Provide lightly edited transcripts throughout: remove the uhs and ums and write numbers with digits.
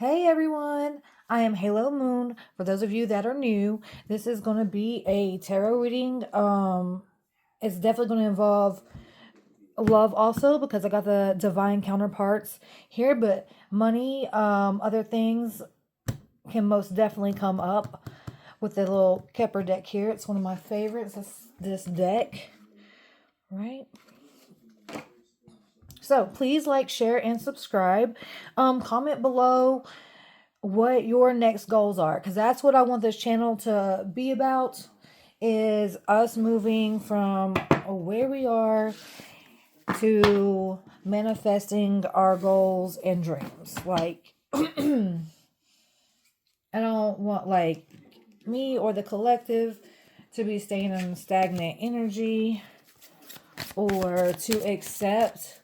Hey everyone, I am Halo Moon. For those of you that are new, this is going to be a tarot reading. It's definitely going to involve love also because I got the divine counterparts here, but money, other things can most definitely come up with the little Kepler deck here. It's one of my favorites. This deck, right? So please like, share, and subscribe. Comment below what your next goals are, because that's what I want this channel to be about, is us moving from where we are to manifesting our goals and dreams. Like I don't want like me or the collective to be staying in stagnant energy or to accept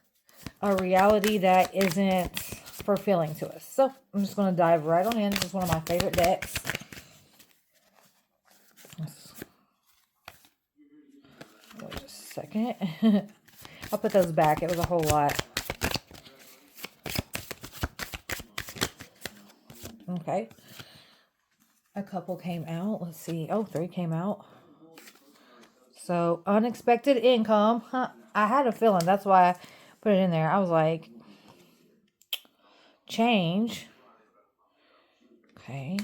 a reality that isn't fulfilling to us. So I'm just going to dive right on in. This is one of my favorite decks. Wait just a second. I'll put those back. It was a whole lot. Okay. A couple came out. Let's see. Oh, 3 came out. So, unexpected income. Huh. I had a feeling. That's why I put it in there. I was like, change. Okay.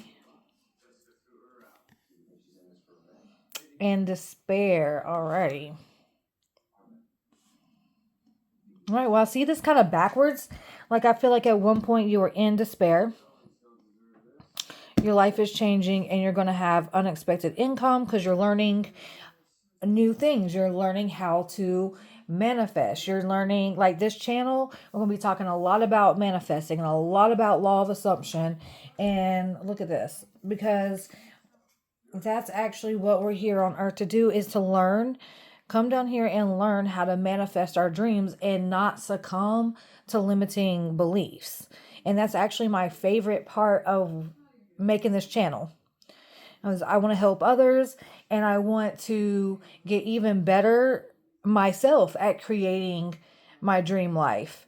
And despair. Alrighty. All right. Well, I see this kind of backwards. Like, I feel like at one point you were in despair. Your life is changing and you're going to have unexpected income because you're learning new things. You're learning how to manifest. You're learning, like this channel, we're going to be talking a lot about manifesting and a lot about law of assumption. And look at this, because that's actually what we're here on earth to do, is to learn, come down here and learn how to manifest our dreams and not succumb to limiting beliefs. And that's actually my favorite part of making this channel. I want to help others and I want to get even better myself at creating my dream life.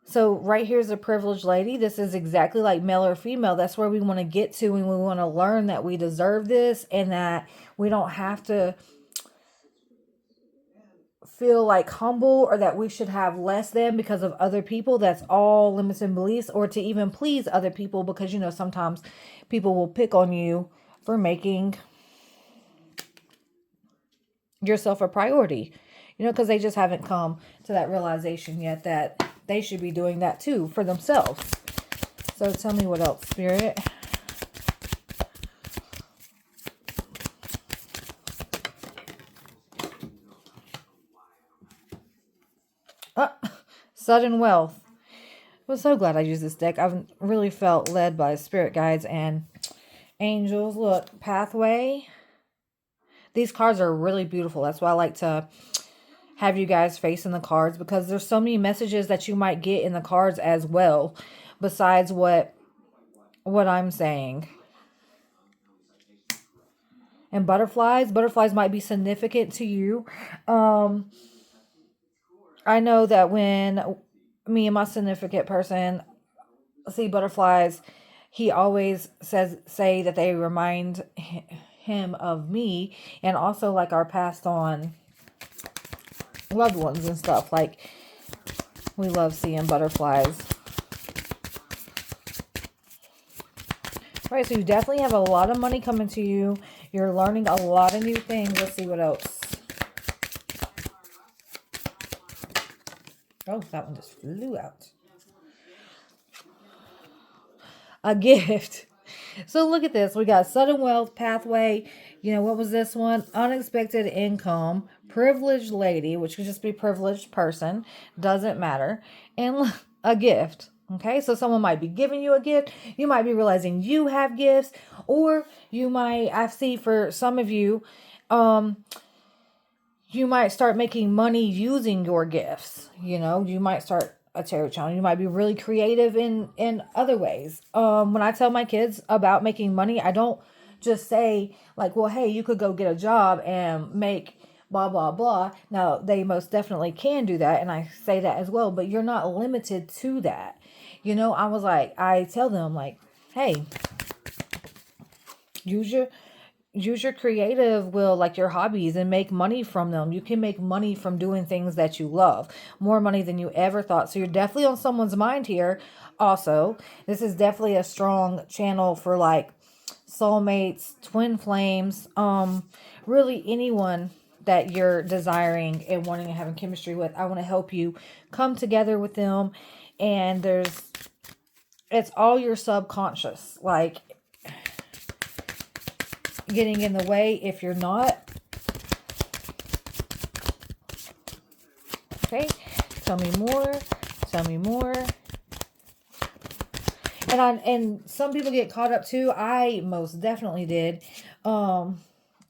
So right here's a privileged lady. This is exactly like male or female. That's where we want to get to, and we want to learn that we deserve this and that we don't have to feel like humble or that we should have less than because of other people. That's all limiting beliefs, or to even please other people, because sometimes people will pick on you for making yourself a priority, because they just haven't come to that realization yet that they should be doing that too for themselves. So tell me what else, Spirit. Sudden wealth. I was so glad I used this deck. I've really felt led by spirit guides and angels. Look, pathway. These cards are really beautiful. That's why I like to have you guys facing the cards, because there's so many messages that you might get in the cards as well, besides what I'm saying. And butterflies might be significant to you. I know that when me and my significant person see butterflies, he always say that they remind him of me, and also like our passed on loved ones and stuff. Like, we love seeing butterflies. All right, so you definitely have a lot of money coming to you. You're learning a lot of new things. Let's see what else. Oh, that one just flew out. A gift. So look at this. We got sudden wealth, pathway. What was this one? Unexpected income, privileged lady, which could just be privileged person. Doesn't matter. And a gift. Okay, so someone might be giving you a gift. You might be realizing you have gifts, or you might, I see for some of you, you might start making money using your gifts. You might start a tarot channel. You might be really creative in other ways. When I tell my kids about making money, I don't just say like, well, hey, you could go get a job and make blah, blah, blah. Now, they most definitely can do that, and I say that as well, but you're not limited to that. You know, I was like, I tell them like, hey, use your use your creative will, like your hobbies, and make money from them. You can make money from doing things that you love, more money than you ever thought. So you're definitely on someone's mind here. Also, this is definitely a strong channel for like soulmates, twin flames, really anyone that you're desiring and wanting to have chemistry with. I want to help you come together with them. And it's all your subconscious, like getting in the way if you're not. Okay, tell me more. Tell me more. And some people get caught up too. I most definitely did.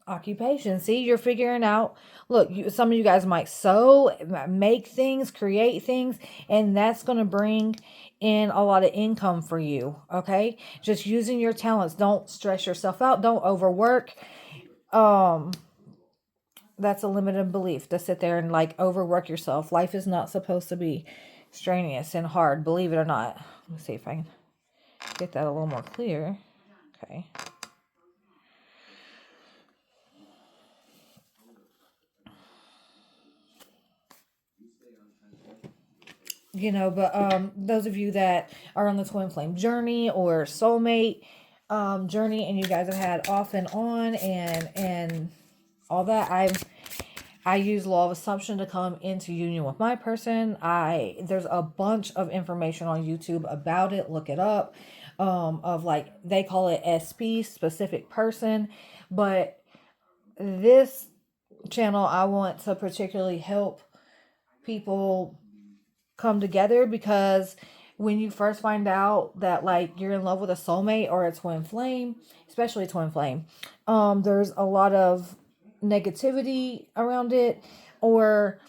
Occupation. See, you're figuring out. Look, some of you guys might sew, make things, create things, and that's going to bring in a lot of income for you. Okay, just using your talents. Don't stress yourself out. Don't overwork. That's a limited belief to sit there and like overwork yourself. Life is not supposed to be strenuous and hard, believe it or not. Let me see if I can get that a little more clear. Okay. You know, but those of you that are on the twin flame journey or soulmate journey, and you guys have had off and on and all that, I use law of assumption to come into union with my person. There's a bunch of information on YouTube about it. Look it up. Of like, they call it SP, specific person. But this channel, I want to particularly help people come together, because when you first find out that like you're in love with a soulmate or a twin flame, especially a twin flame, there's a lot of negativity around it, or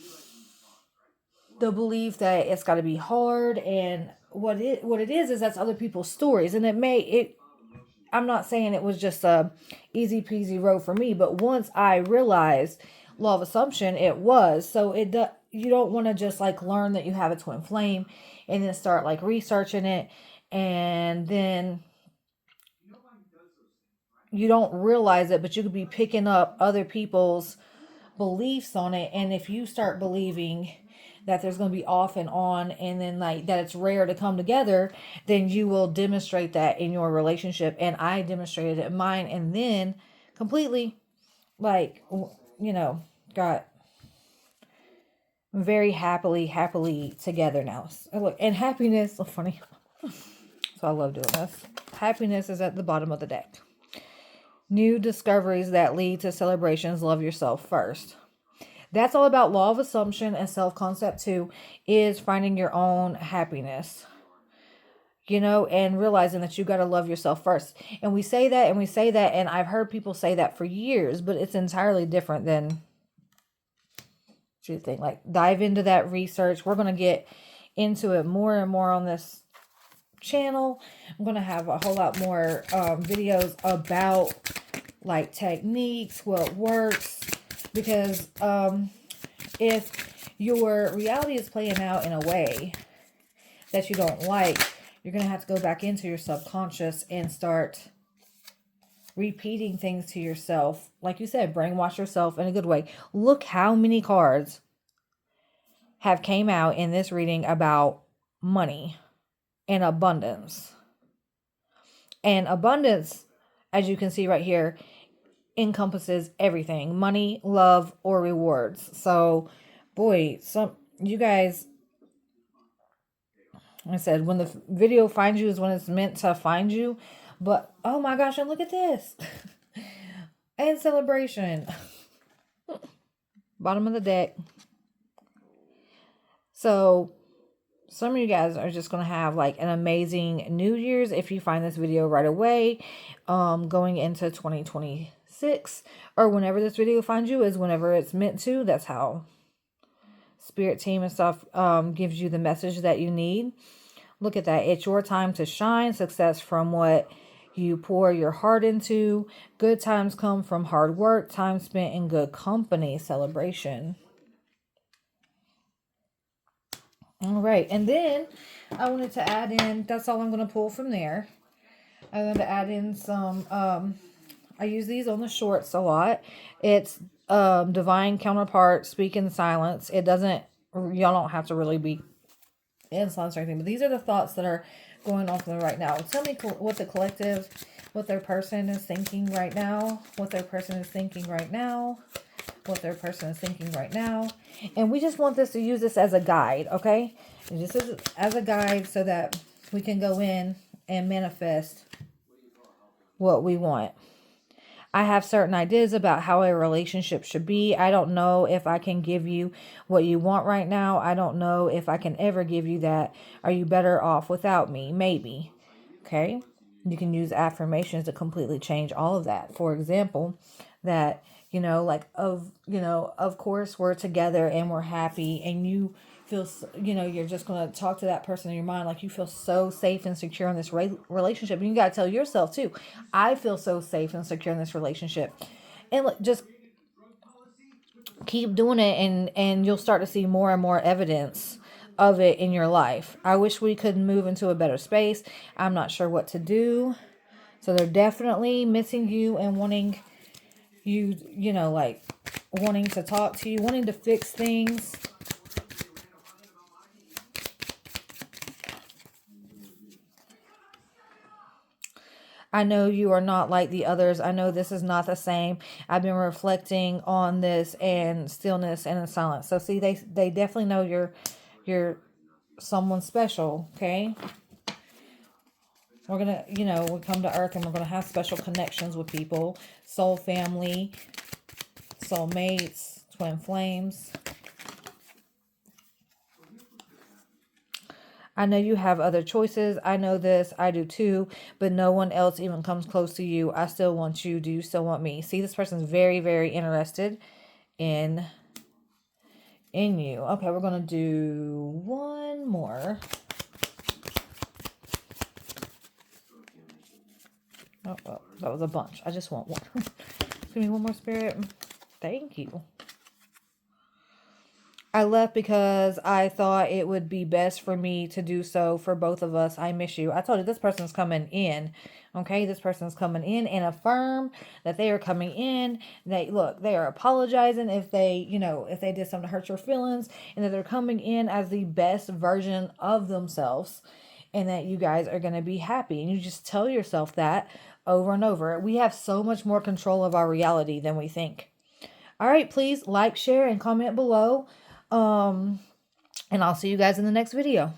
the belief that it's got to be hard. And what it is that's other people's stories. And I'm not saying it was just a easy peasy road for me, but once I realized law of assumption, it was. So you don't want to just like learn that you have a twin flame and then start like researching it, and then you don't realize it, but you could be picking up other people's beliefs on it. And if you start believing that there's going to be off and on, and then like that it's rare to come together, then you will demonstrate that in your relationship. And I demonstrated it in mine, and then completely like, got very happily together now. Look, and happiness, so funny. So I love doing this. Happiness is at the bottom of the deck. New discoveries that lead to celebrations. Love yourself first. That's all about law of assumption, and self-concept too, is finding your own happiness. And realizing that you got to love yourself first. And we say that, and I've heard people say that for years, but it's entirely different than what you think. Like, dive into that research. We're going to get into it more and more on this channel. I'm going to have a whole lot more videos about like techniques, what works, because if your reality is playing out in a way that you don't like, you're going to have to go back into your subconscious and start repeating things to yourself. Like you said, brainwash yourself in a good way. Look how many cards have came out in this reading about money and abundance. And abundance, as you can see right here, encompasses everything: money, love, or rewards. So, boy, you guys, I said, when the video finds you is when it's meant to find you. But, oh my gosh, and look at this. And celebration. Bottom of the deck. So, some of you guys are just going to have like an amazing New Year's if you find this video right away. Going into 2026, or whenever this video finds you is whenever it's meant to. That's how Spirit team and stuff gives you the message that you need. Look at that. It's your time to shine. Success from what you pour your heart into. Good times come from hard work. Time spent in good company. Celebration. All right. And then I wanted to add in, that's all I'm going to pull from there. I'm going to add in some, I use these on the shorts a lot. It's Divine Counterpart, Speak in Silence. It doesn't, y'all don't have to really be in silence or anything, but these are the thoughts that are going on for them right now. Tell me what the collective, what their person is thinking right now, what their person is thinking right now, what their person is thinking right now. And we just want this to use this as a guide, okay? And just as a guide so that we can go in and manifest what we want. I have certain ideas about how a relationship should be. I don't know if I can give you what you want right now. I don't know if I can ever give you that. Are you better off without me? Maybe. Okay. You can use affirmations to completely change all of that. For example, that, of course we're together and we're happy, and you feel, you're just going to talk to that person in your mind like you feel so safe and secure in this relationship. And you got to tell yourself too, I feel so safe and secure in this relationship. And just keep doing it, and you'll start to see more and more evidence of it in your life. I wish we could move into a better space. I'm not sure what to do. So they're definitely missing you and wanting you, wanting to talk to you, wanting to fix things. I know you are not like the others. I know this is not the same. I've been reflecting on this and stillness and in silence. So see, they definitely know you're someone special, okay? We're going to, we come to earth and we're going to have special connections with people. Soul family, soulmates, twin flames. I know you have other choices. I know this. I do too. But no one else even comes close to you. I still want you. Do you still want me? See, this person's very, very interested in you. Okay, we're going to do one more. Oh, that was a bunch. I just want one. Give me one more, Spirit. Thank you. I left because I thought it would be best for me to do so for both of us. I miss you. I told you this person's coming in. Okay, this person's coming in and affirm that they are coming in. They are apologizing if they, if they did something to hurt your feelings, and that they're coming in as the best version of themselves, and that you guys are going to be happy. And you just tell yourself that over and over. We have so much more control of our reality than we think. All right, please like, share, and comment below. And I'll see you guys in the next video.